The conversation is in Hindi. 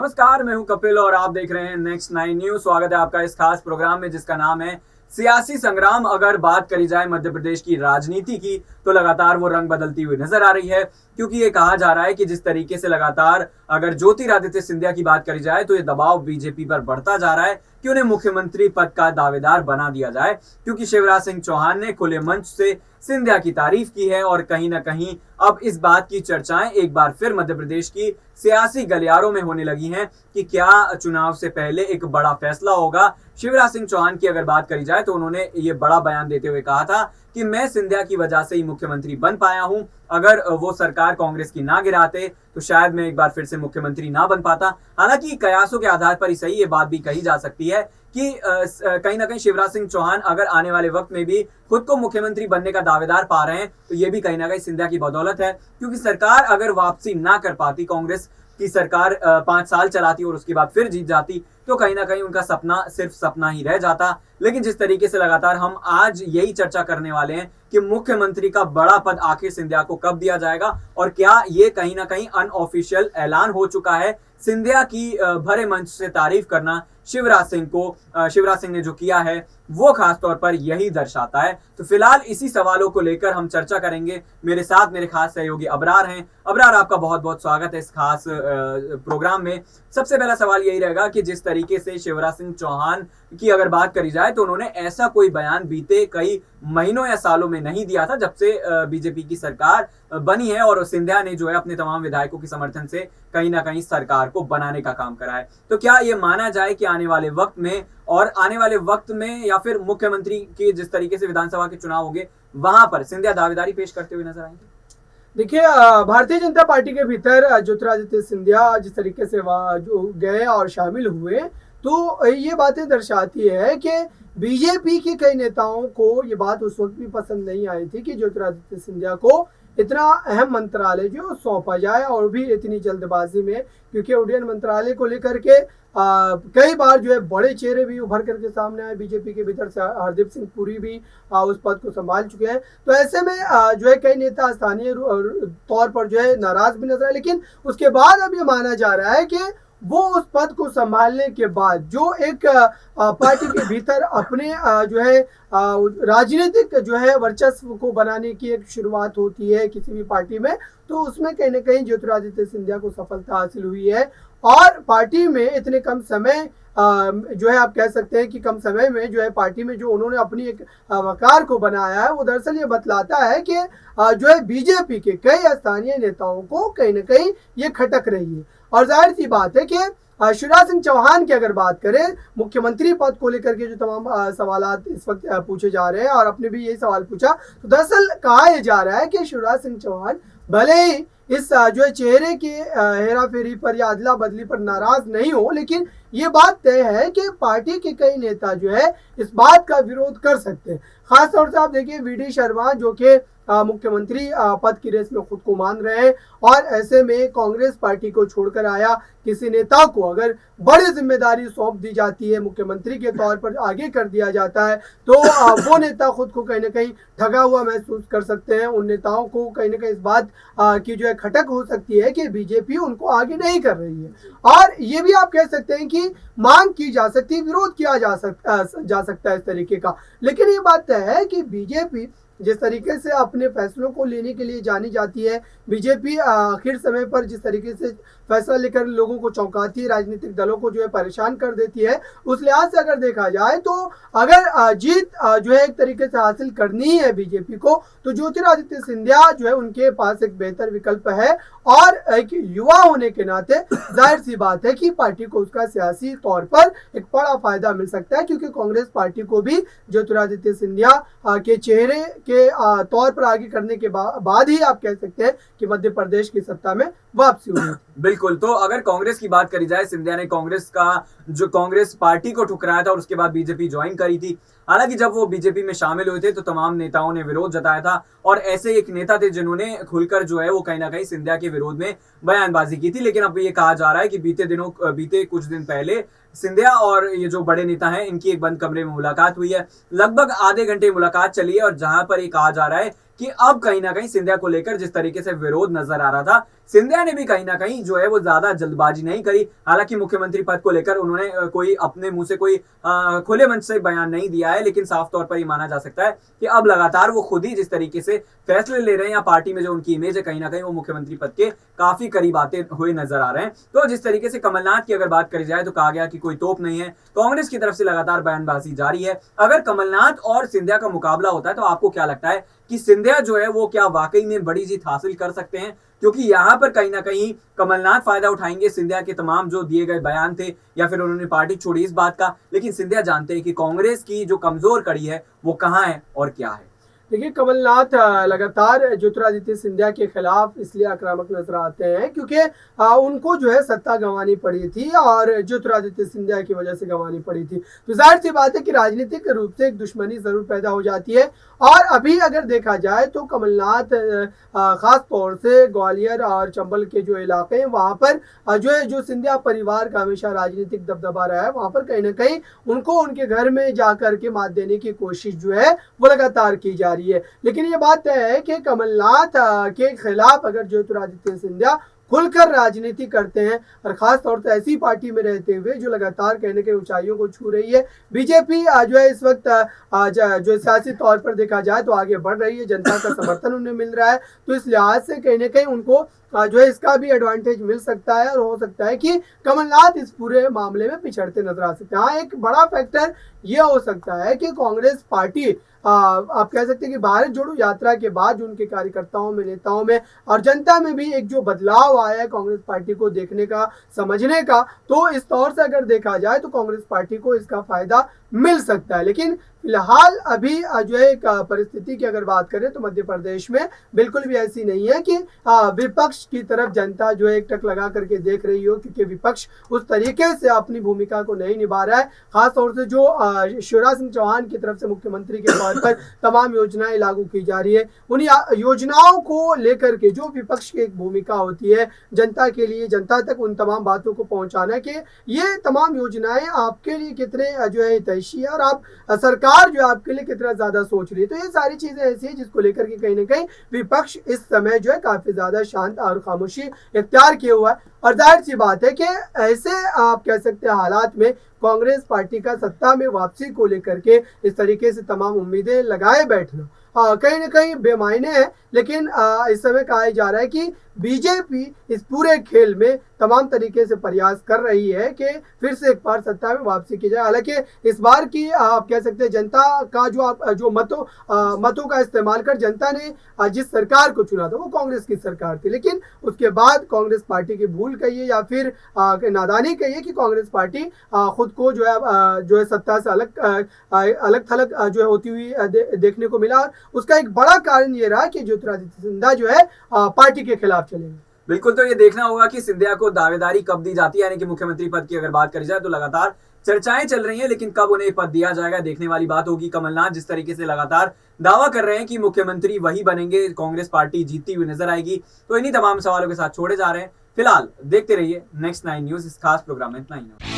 नमस्कार, मैं हूं कपिल और आप देख रहे हैं नेक्स्ट 9 न्यूज। स्वागत है आपका इस खास प्रोग्राम में जिसका नाम है सियासी संग्राम। अगर बात करी जाए मध्य प्रदेश की राजनीति की तो लगातार वो रंग बदलती हुई नजर आ रही है, क्योंकि ये कहा जा रहा है कि जिस तरीके से लगातार अगर ज्योतिरादित्य सिंधिया की बात करी जाए तो ये दबाव बीजेपी पर बढ़ता जा रहा है कि उन्हें मुख्यमंत्री पद का दावेदार बना दिया जाए, क्योंकि शिवराज सिंह चौहान ने खुले मंच से सिंधिया की तारीफ की है और कहीं ना कहीं अब इस बात की चर्चाएं एक बार फिर मध्य प्रदेश की सियासी गलियारों में होने लगी हैं कि क्या चुनाव से पहले एक बड़ा फैसला होगा। शिवराज सिंह चौहान की अगर बात करी जाए तो उन्होंने ये बड़ा बयान देते हुए कहा था कि मैं सिंधिया की वजह से ही मुख्यमंत्री बन पाया हूं, अगर वो सरकार कांग्रेस की ना गिराते तो शायद मैं एक बार फिर से मुख्यमंत्री ना बन पाता। हालांकि कयासों के आधार पर ही सही ये बात भी कही जा सकती है कि कहीं ना कहीं शिवराज सिंह चौहान अगर आने वाले वक्त में भी खुद को मुख्यमंत्री बनने का दावेदार पा रहे हैं तो ये भी कहीं ना कहीं सिंधिया की बदौलत है, क्योंकि सरकार अगर वापसी ना कर पाती, कांग्रेस की सरकार 5 साल चलाती और उसके बाद फिर जीत जाती तो कहीं ना कहीं उनका सपना सिर्फ सपना ही रह जाता। लेकिन जिस तरीके से लगातार हम आज यही चर्चा करने वाले हैं कि मुख्यमंत्री का बड़ा पद आखिर सिंधिया को कब दिया जाएगा और क्या ये कहीं ना कहीं अनऑफिशियल ऐलान हो चुका है। सिंधिया की भरे मंच से तारीफ करना शिवराज सिंह ने जो किया है वो खास तौर पर यही दर्शाता है। तो फिलहाल इसी सवालों को लेकर हम चर्चा करेंगे। मेरे साथ मेरे खास सहयोगी अबरार हैं। अबरार, आपका बहुत बहुत स्वागत है इस खास प्रोग्राम में। सबसे पहला सवाल यही रहेगा कि जिस तरीके से शिवराज सिंह चौहान की अगर बात करी जाए तो उन्होंने ऐसा कोई बयान बीते कई महीनों या सालों में नहीं दिया था जब से बीजेपी की सरकार बनी है, और सिंधिया ने जो है अपने तमाम विधायकों के समर्थन से कहीं ना कहीं सरकार को बनाने का काम करा है। तो क्या ये माना जाए कि आने वाले वक्त में या फिर मुख्यमंत्री के जिस तरीके से विधानसभा के चुनाव होंगे वहां पर सिंधिया दावेदारी पेश करते हुए नजर आएंगे? देखिए, भारतीय जनता पार्टी के भीतर ज्योतिरादित्य सिंधिया जिस तरीके से वहाँ जो गए और शामिल हुए तो ये बातें दर्शाती है कि बीजेपी के कई नेताओं को ये बात उस वक्त भी पसंद नहीं आई थी कि ज्योतिरादित्य सिंधिया को इतना अहम मंत्रालय जो सौंपा जाए और भी इतनी जल्दबाजी में, क्योंकि उड्डयन मंत्रालय को लेकर के कई बार जो है बड़े चेहरे भी उभर करके सामने आए। बीजेपी के भीतर से हरदीप सिंह पुरी भी उस पद को संभाल चुके हैं। तो ऐसे में जो है कई नेता स्थानीय तौर पर जो है नाराज भी नजर आए, लेकिन उसके बाद अब ये माना जा रहा है कि वो उस पद को संभालने के बाद जो एक पार्टी के भीतर अपने जो है राजनीतिक जो है वर्चस्व को बनाने की एक शुरुआत होती है किसी भी पार्टी में, तो उसमें कहीं ना कहीं ज्योतिरादित्य सिंधिया को सफलता हासिल हुई है। और पार्टी में इतने कम समय जो है आप कह सकते हैं कि कम समय में जो है पार्टी में जो उन्होंने अपनी एक वकार को बनाया है वो दरअसल ये बतलाता है कि जो है बीजेपी के कई स्थानीय नेताओं को कहीं ना कहीं ये खटक रही है। और जाहिर सी बात है कि शिवराज सिंह चौहान की अगर बात करें मुख्यमंत्री पद को लेकर के जो तमाम सवाल इस वक्त पूछे जा रहे हैं और आपने भी यही सवाल पूछा, तो दरअसल कहा यह जा रहा है कि शिवराज सिंह चौहान भले ही इस जो है चेहरे के हेरा फेरी पर या अदला बदली पर नाराज नहीं हो, लेकिन ये बात तय है कि पार्टी के कई नेता जो है इस बात का विरोध कर सकते हैं। खासतौर से आप देखिए वीडी शर्मा जो कि मुख्यमंत्री पद की रेस में खुद को मान रहे हैं, और ऐसे में कांग्रेस पार्टी को छोड़कर आया किसी नेता को अगर बड़ी जिम्मेदारी सौंप दी जाती है, मुख्यमंत्री के तौर पर आगे कर दिया जाता है, तो वो नेता खुद को कहीं ना कहीं ठगा हुआ महसूस कर सकते हैं। उन नेताओं को कहीं ना कहीं इस बात की जो है खटक हो सकती है कि बीजेपी उनको आगे नहीं कर रही है, और ये भी आप कह सकते हैं कि मांग की जा सकती है, विरोध किया जा सकता है इस तरीके का। लेकिन ये बात है कि बीजेपी जिस तरीके से अपने फैसलों को लेने के लिए जानी जाती है, बीजेपी आखिर समय पर जिस तरीके से फैसला लेकर लोगों को चौंकाती है, राजनीतिक दलों को जो है परेशान कर देती है, उस लिहाज से अगर देखा जाए तो अगर जीत जो है एक तरीके से हासिल करनी है बीजेपी को, तो ज्योतिरादित्य सिंधिया जो है उनके पास एक बेहतर विकल्प है। और एक युवा होने के नाते जाहिर सी बात है कि पार्टी को उसका सियासी तौर पर एक बड़ा फायदा मिल सकता है, क्योंकि कांग्रेस पार्टी को भी ज्योतिरादित्य सिंधिया के चेहरे के तौर पर आगे करने के बाद ही आप कह सकते हैं कि मध्य प्रदेश की सत्ता में वापसी हुई। बिल्कुल। तो अगर कांग्रेस की बात करी जाए, सिंधिया ने कांग्रेस पार्टी को ठुकराया था और उसके बाद बीजेपी ज्वाइन करी थी। हालांकि जब वो बीजेपी में शामिल हुए थे तो तमाम नेताओं ने विरोध जताया था, और ऐसे एक नेता थे जिन्होंने खुलकर जो है वो कहीं ना कहीं सिंधिया के विरोध में बयानबाजी की थी। लेकिन अब ये कहा जा रहा है कि बीते कुछ दिन पहले सिंधिया और ये जो बड़े नेता हैं इनकी एक बंद कमरे में मुलाकात हुई है। लगभग आधे घंटे मुलाकात चली है और जहां पर ये कहा जा रहा है कि अब कहीं ना कहीं सिंधिया को लेकर जिस तरीके से विरोध नजर आ रहा था, सिंधिया ने भी कहीं ना कहीं जो है वो ज्यादा जल्दबाजी नहीं करी। हालांकि मुख्यमंत्री पद को लेकर उन्होंने कोई अपने मुंह से कोई खुले मंच से बयान नहीं दिया है, लेकिन साफ तौर पर ये माना जा सकता है कि अब लगातार वो खुद ही जिस तरीके से फैसले ले रहे हैं या पार्टी में जो उनकी इमेज है, कहीं ना कहीं वो मुख्यमंत्री पद के काफी करीब आते हुए नजर आ रहे हैं। तो जिस तरीके से कमलनाथ की अगर बात करी जाए तो कहा गया कि कोई तोप नहीं है, कांग्रेस की तरफ से लगातार बयानबाजी जारी है। अगर कमलनाथ और सिंधिया का मुकाबला होता है तो आपको क्या लगता है कि सिंधिया जो है वो क्या वाकई में बड़ी जीत हासिल कर सकते हैं? क्योंकि यहां पर कहीं ना कहीं कमलनाथ फायदा उठाएंगे सिंधिया के तमाम जो दिए गए बयान थे, या फिर उन्होंने पार्टी छोड़ी इस बात का, लेकिन सिंधिया जानते हैं कि कांग्रेस की जो कमजोर कड़ी है वो कहां है और क्या है। देखिए, कमलनाथ लगातार ज्योतिरादित्य सिंधिया के खिलाफ इसलिए आक्रामक नजर आते हैं क्योंकि उनको जो है सत्ता गंवानी पड़ी थी और ज्योतिरादित्य सिंधिया की वजह से गंवानी पड़ी थी। तो जाहिर सी बात है कि राजनीतिक रूप से एक दुश्मनी जरूर पैदा हो जाती है। और अभी अगर देखा जाए तो कमलनाथ खास तौर से ग्वालियर और चंबल के जो इलाके हैं वहां पर जो सिंधिया परिवार का हमेशा राजनीतिक दबदबा रहा है, वहां पर कहीं ना कहीं उनको उनके घर में जाकर के मात देने की कोशिश जो है वो लगातार की जा रही है। लेकिन ये बात तय है कि कमलनाथ के खिलाफ अगर ज्योतिरादित्य सिंधिया खुलकर राजनीति करते हैं और खास तौर से ऐसी पार्टी में रहते हुए जो लगातार कहने के ऊंचाइयों को छू रही है, बीजेपी जो है इस वक्त जो सियासी तौर पर देखा जाए तो आगे बढ़ रही है, जनता का समर्थन उन्हें मिल रहा है। तो इस लिहाज से कहीं ना कहीं उनको जो है इसका भी एडवांटेज मिल सकता है और हो सकता है कि कमलनाथ इस पूरे मामले में पिछड़ते नजर आ सकते हैं। हाँ, एक बड़ा फैक्टर यह हो सकता है कि कांग्रेस पार्टी आप कह सकते हैं कि भारत जोड़ो यात्रा के बाद जो उनके कार्यकर्ताओं में, नेताओं में और जनता में भी एक जो बदलाव आया है कांग्रेस पार्टी को देखने का, समझने का, तो इस तौर से अगर देखा जाए तो कांग्रेस पार्टी को इसका फायदा मिल सकता है। लेकिन फिलहाल अभी जो है एक परिस्थिति की अगर बात करें तो मध्य प्रदेश में बिल्कुल भी ऐसी नहीं है कि विपक्ष की तरफ जनता जो है एक टक लगा करके देख रही हो, क्योंकि विपक्ष उस तरीके से अपनी भूमिका को नहीं निभा रहा है। खासतौर से जो शिवराज सिंह चौहान की तरफ से मुख्यमंत्री के तौर पर तमाम योजनाएं लागू की जा रही है, उन योजनाओं को लेकर के जो विपक्ष की एक भूमिका होती है जनता के लिए, जनता तक उन तमाम बातों को पहुंचाना कि ये तमाम योजनाएं आपके लिए कितने जो है हितैषी है और आप सरकार जो आपके लिए कितना ज्यादा सोच रही है। तो ये सारी चीजें ऐसी है जिसको लेकर के कहीं ना कहीं विपक्ष इस समय जो है काफी ज्यादा शांत और खामोशी इख्तियार किया हुआ है। और जाहिर सी बात है कि ऐसे आप कह सकते हैं हालात में कांग्रेस पार्टी का सत्ता में वापसी को लेकर के इस तरीके से तमाम उम्मीदें लगाए बैठना कहीं ना कहीं बेमायने है। लेकिन इस समय कहा जा रहा है कि बीजेपी इस पूरे खेल में तमाम तरीके से प्रयास कर रही है कि फिर से एक बार सत्ता में वापसी की जाए। हालांकि इस बार की आप कह सकते हैं जनता का जो मतों का इस्तेमाल कर जनता ने जिस सरकार को चुना था वो कांग्रेस की सरकार थी, लेकिन उसके बाद कांग्रेस पार्टी की भूल कहिए या फिर नादानी कहिए कि कांग्रेस पार्टी खुद को जो है सत्ता से अलग थलग जो है होती हुई देखने को मिला। उसका एक बड़ा कारण ये रहा कि ज्योतिरादित्य सिंधिया जो है पार्टी के खिलाफ चलेंगे। बिल्कुल, तो ये देखना होगा कि सिंधिया को दावेदारी कब दी जाती है, यानी कि मुख्यमंत्री पद की अगर बात करी जाए तो लगातार चर्चाएं चल रही हैं, लेकिन कब उन्हें पद दिया जाएगा देखने वाली बात होगी। कमलनाथ जिस तरीके से लगातार दावा कर रहे हैं कि मुख्यमंत्री वही बनेंगे, कांग्रेस पार्टी जीतती हुई नजर आएगी, तो इन्हीं तमाम सवालों के साथ छोड़े जा रहे हैं। फिलहाल देखते रहिए नेक्स्ट 9 न्यूज। इस खास प्रोग्राम में इतना ही।